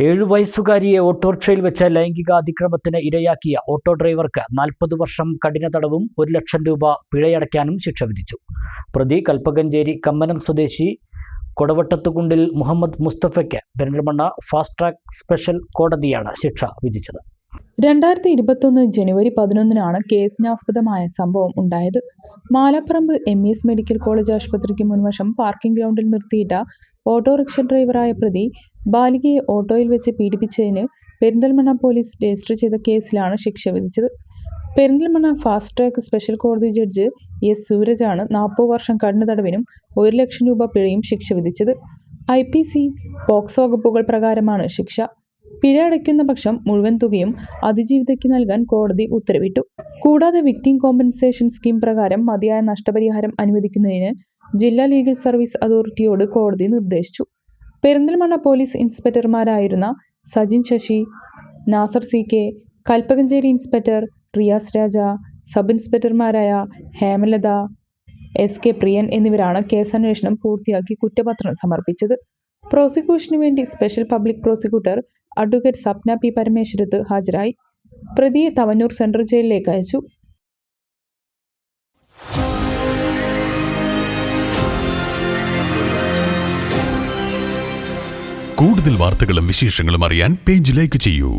7 വയസ്സുകാരിയെ ഓട്ടോറിക്ഷയിൽ വെച്ച് ലൈംഗിക അതിക്രമത്തിന് ഇരയാക്കിയ ഓട്ടോ ഡ്രൈവർക്ക് 40 വർഷം കഠിന തടവും 1 ലക്ഷം രൂപ പിഴയടയ്ക്കാനും ശിക്ഷ വിധിച്ചു. പ്രതി കൽപ്പകഞ്ചേരി കമ്മനം സ്വദേശി കൊടവട്ടത്തുകുണ്ടിൽ മുഹമ്മദ് മുസ്തഫയ്ക്ക് പെരിന്തൽമണ്ണ ഫാസ്റ്റ് ട്രാക്ക് സ്പെഷ്യൽ കോടതിയാണ് ശിക്ഷ വിധിച്ചത്. 2021 ജനുവരി 11-നാണ് കേസിനാസ്പദമായ സംഭവം ഉണ്ടായത്. മാലപ്പറമ്പ് MES മെഡിക്കൽ കോളേജ് ആശുപത്രിക്ക് മുൻവശം പാർക്കിംഗ് ഗ്രൗണ്ടിൽ നിർത്തിയിട്ട ഓട്ടോറിക്ഷ ഡ്രൈവറായ പ്രതി ബാലികയെ ഓട്ടോയിൽ വെച്ച് പീഡിപ്പിച്ചതിന് പെരിന്തൽമണ്ണ പോലീസ് രജിസ്റ്റർ ചെയ്ത കേസിലാണ് ശിക്ഷ വിധിച്ചത്. പെരിന്തൽമണ്ണ ഫാസ്റ്റ് ട്രാക്ക് സ്പെഷ്യൽ കോടതി ജഡ്ജ് S. സൂരജാണ് 40 വർഷം കഠിന തടവിനും 1 ലക്ഷം രൂപ പിഴയും ശിക്ഷ വിധിച്ചത്. IPC, പോക്സോ വകുപ്പുകൾ പ്രകാരമാണ് ശിക്ഷ. പിഴ അടയ്ക്കുന്ന പക്ഷം മുഴുവൻ തുകയും അതിജീവിതയ്ക്ക് നൽകാൻ കോടതി ഉത്തരവിട്ടു. കൂടാതെ വിക്ടിം കോമ്പൻസേഷൻ സ്കീം പ്രകാരം മതിയായ നഷ്ടപരിഹാരം അനുവദിക്കുന്നതിന് ജില്ലാ ലീഗൽ സർവീസ് അതോറിറ്റിയോട് കോടതി നിർദ്ദേശിച്ചു. പെരിന്തൽമണ്ണ പോലീസ് ഇൻസ്പെക്ടർമാരായിരുന്ന Sajin Sasi, Nasar CK, Kalpakanchery inspector Riyas Raja, sub ഇൻസ്പെക്ടർമാരായ ഹേമലത, SK പ്രിയൻ എന്നിവരാണ് കേസന്വേഷണം പൂർത്തിയാക്കി കുറ്റപത്രം സമർപ്പിച്ചത്. പ്രോസിക്യൂഷനു വേണ്ടി special public prosecutor advocate Sapna P. Parameswarath ഹാജരായി. പ്രതിയെ തവന്നൂർ സെൻട്രൽ ജയിലിലേക്ക് അയച്ചു. കൂടുതൽ വാർത്തകളും വിശേഷങ്ങളും അറിയാൻ പേജ് ലൈക്ക് ചെയ്യൂ.